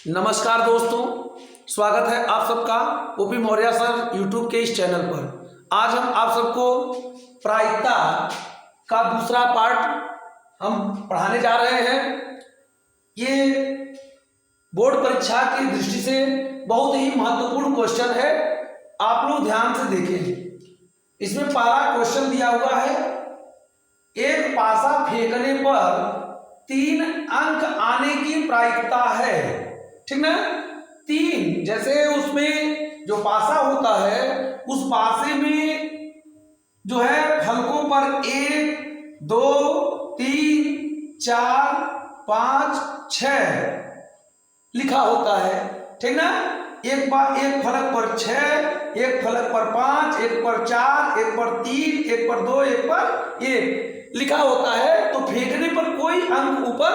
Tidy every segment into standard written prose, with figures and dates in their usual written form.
नमस्कार दोस्तों, स्वागत है आप सबका ओपी मौर्य सर यूट्यूब के इस चैनल पर। आज हम आप सबको प्रायिकता का दूसरा पार्ट हम पढ़ाने जा रहे हैं। ये बोर्ड परीक्षा की दृष्टि से बहुत ही महत्वपूर्ण क्वेश्चन है, आप लोग ध्यान से देखें। इसमें पहला क्वेश्चन दिया हुआ है, एक पासा फेंकने पर 3 अंक आने की प्रायिकता है। ठीक ना, 3 जैसे उसमें जो पासा होता है उस पासे में जो है फलकों पर 1, 2, 3, 4, 5, 6 लिखा होता है। ठीक ना, एक फलक पर 6, एक फलक पर 5, एक पर 4, एक पर 3, एक पर 2, एक पर 1 लिखा होता है। तो फेंकने पर कोई अंक ऊपर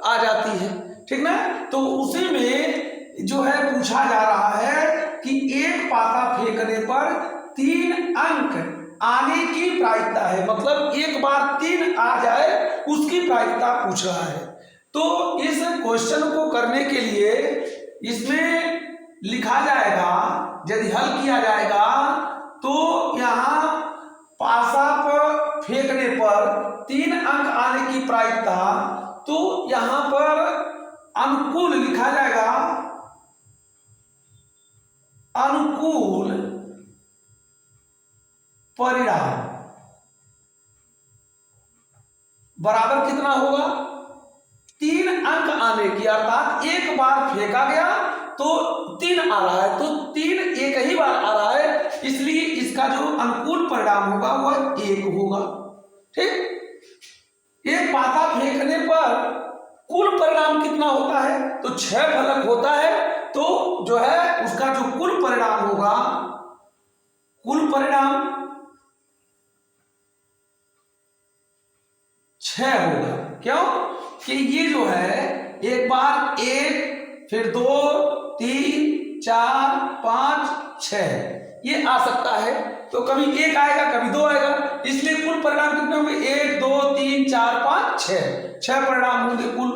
आ जाती है। ठीक ना, तो उसी में जो है पूछा जा रहा है कि एक पासा फेंकने पर 3 अंक आने की प्रायिकता है, मतलब एक बार 3 आ जाए उसकी प्रायिकता पूछ रहा है। तो इस क्वेश्चन को करने के लिए इसमें लिखा जाएगा, यदि हल किया जाएगा तो यहाँ पासा पर फेंकने पर 3 अंक आने की प्रायिकता, तो यहाँ पर अनुकूल लिखा जाएगा, अनुकूल परिणाम बराबर कितना होगा, 3 अंक आने की, अर्थात एक बार फेंका गया तो 3 आ रहा है, तो 3 एक ही बार आ रहा है, इसलिए इसका जो अनुकूल परिणाम होगा वह 1 होगा। ठीक, एक पासा फेंकने पर कुल परिणाम कितना होता है, तो 6 फलक होता है, तो जो है उसका जो कुल परिणाम होगा, कुल परिणाम 6 होगा। क्यों कि ये जो है एक बार 1, फिर 2, 3, 4, 5, 6 ये आ सकता है, तो कभी 1 आएगा कभी 2 आएगा, इसलिए कुल परिणाम कितने होंगे, 1, 2, 3, 4, 5, 6 परिणाम होंगे कुल।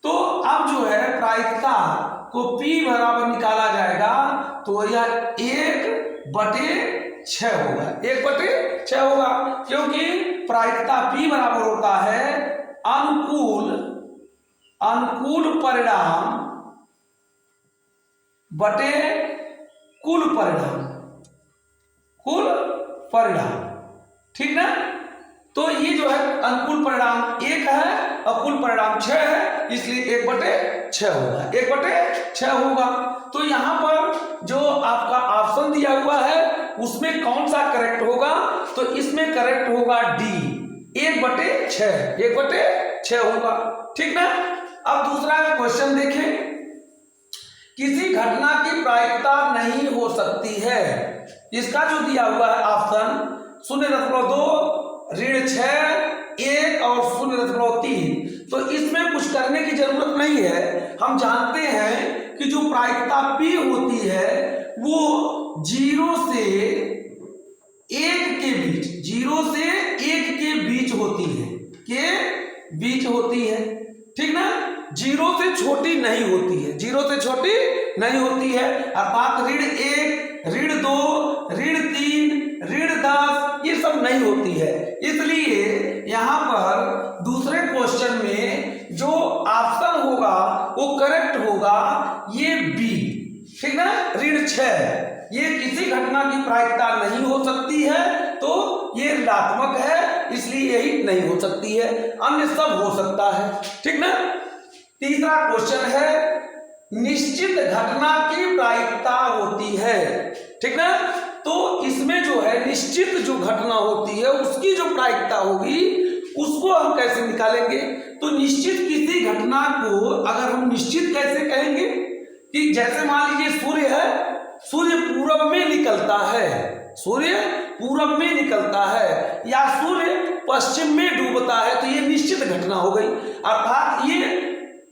तो अब जो है प्रायिकता को P बराबर निकाला जाएगा, तो यह 1/6 होगा, 1/6 होगा, क्योंकि प्रायिकता P बराबर होता है अनुकूल परिणाम बटे कुल परिणाम। ठीक ना, तो ये जो है अनुकूल परिणाम 1 है और कुल परिणाम 6 है, इसलिए 1/6 होगा, 1/6 होगा। तो यहाँ पर जो आपका ऑप्शन दिया हुआ है उसमें कौन सा करेक्ट होगा, तो इसमें करेक्ट होगा डी, 1/6 होगा। ठीक ना, अब दूसरा क्वेश्चन देखें, किसी घटना की प्रायिकता नहीं हो सकती है, इसका जो दिया हुआ है ऑप्शन 0.2, ऋण 6, 1 और 0.3, तो इसमें कुछ करने की जरूरत नहीं है। हम जानते हैं कि जो प्रायिकता P होती है वो 0 से 1 के बीच, 0 से 1 के बीच होती है, ठीक ना, 0 से छोटी नहीं होती है, 0 से छोटी नहीं होती है, अर्थात ऋण 1, ऋण 2, ऋण 3, ऋण 10 ये सब नहीं होती है। इसलिए यहां पर दूसरे क्वेश्चन में जो ऑप्शन होगा वो करेक्ट होगा ये बी। ठीक ना, ऋण 6 ये किसी घटना की प्रायिकता नहीं हो सकती है, तो ये ऋणात्मक है, इसलिए यही नहीं हो सकती है, अन्य सब हो सकता है। ठीक ना, तीसरा क्वेश्चन है, निश्चित घटना की प्रायिकता होती है। ठीक ना, तो इसमें जो है निश्चित जो घटना होती है उसकी जो प्रायिकता होगी उसको हम कैसे निकालेंगे, तो निश्चित किसी घटना को अगर हम निश्चित कैसे कहेंगे कि जैसे मान लीजिए सूर्य है, सूर्य पूरब में निकलता है, सूर्य पूरब में निकलता है, या सूर्य पश्चिम में डूबता है, तो ये निश्चित घटना हो गई, अर्थात ये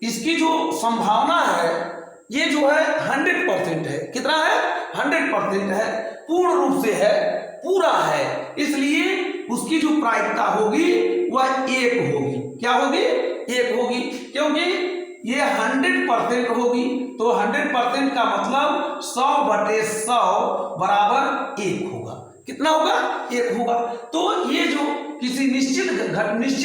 इसकी जो संभावना है ये जो है 100% है। कितना है, 100% है, पूर्ण रूप से है, पूरा है, इसलिए उसकी जो प्रायिकता होगी वह 1 होगी। क्या होगी, 1 होगी, क्योंकि ये 100% होगी, तो 100% का मतलब 100/100 बराबर 1 होगा। कितना होगा? 1 होगा। तो ये जो किसी निश्चित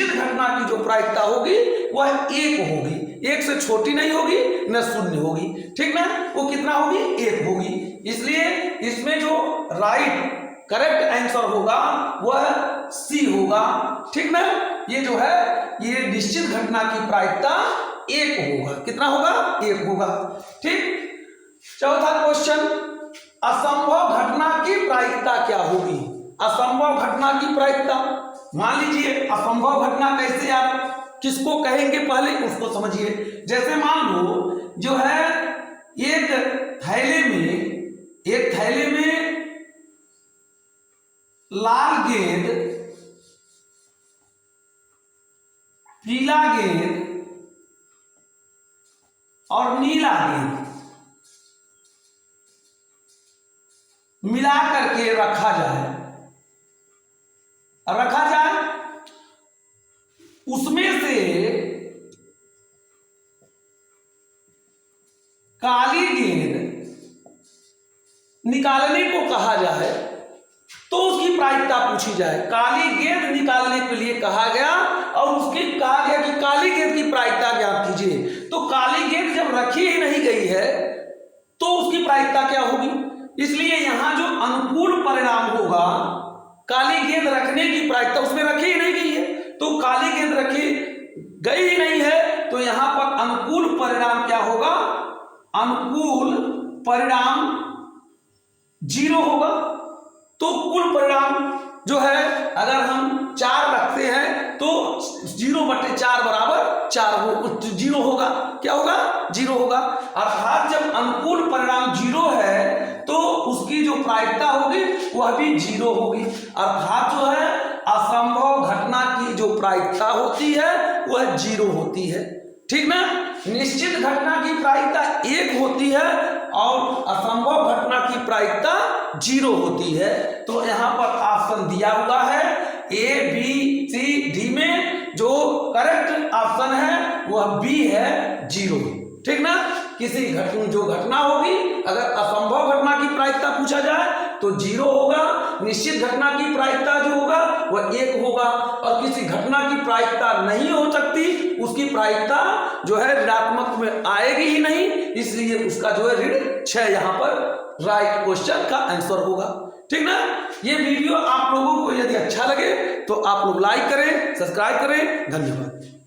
घटना की जो प्रायिकता होगी वह 1 होगी, 1 से छोटी नहीं होगी न शून्य होगी, ठीक ना। वो कितना होगी? 1 होगी। इसलिए इसमें जो राइट करेक्ट आंसर होगा वह सी होगा, ठीक ना। ये जो है ये निश्चित घटना की प्रायिकता 1 होगा। कितना होगा? 1 होगा, ठीक। चौथा क्वेश्चन, असंभव घटना की प्रायिकता क्या होगी? असंभव घटना की प्रायिकता, मान लीजिए असंभव घटना कैसे आप किसको कहेंगे पहले उसको समझिए। जैसे मान लो जो है एक थैले में लाल गेंद, पीला गेंद और नीला गेंद मिला करके रखा जाए, उसमें से काली गेंद निकालने को कहा जाए तो उसकी प्रायिकता पूछी जाए। काली गेंद निकालने के लिए कहा गया और उसकी कहा गया कि काली गेंद की प्रायिकता ज्ञात कीजिए। तो काली गेंद जब रखी ही नहीं गई है तो उसकी प्रायिकता क्या होगी? इसलिए यहां जो अनुकूल परिणाम होगा, काली गेंद रखने की प्रायिकता उसमें रखी ही नहीं गई है, तो काली गेंद रखी गई ही नहीं है, तो यहां पर अनुकूल परिणाम क्या होगा? अनुकूल परिणाम 0 होगा। तो कुल परिणाम जो है अगर हम 4 रखते हैं तो 0/4 बराबर 0 होगा। क्या होगा? 0 होगा। अर्थात जब अनुकूल परिणाम 0 है तो उसकी जो प्रायिकता होगी वह भी 0 होगी। अर्थात जो है असंभव घटना की जो प्रायिकता होती है वह 0 होती है, ठीक ना। निश्चित घटना की प्रायिकता 1 होती है और असंभव घटना की प्रायिकता 0 होती है। तो यहां पर ऑप्शन दिया हुआ है ए, बी, सी, डी में जो करेक्ट ऑप्शन है वह बी है, 0, ठीक ना। किसी जो घटना होगी अगर असंभव घटना की प्रायिकता पूछा जाए तो 0 होगा, निश्चित घटना की प्रायिकता जो होगा वह 1 होगा, और किसी घटना की प्रायिकता नहीं हो सकती उसकी प्रायिकता जो है ऋणात्मक में आएगी ही नहीं, इसलिए उसका जो है ऋण 6 यहां पर राइट क्वेश्चन का आंसर होगा, ठीक ना। ये वीडियो आप लोगों को यदि अच्छा लगे तो आप लोग लाइक करें, सब्सक्राइब करें। धन्यवाद।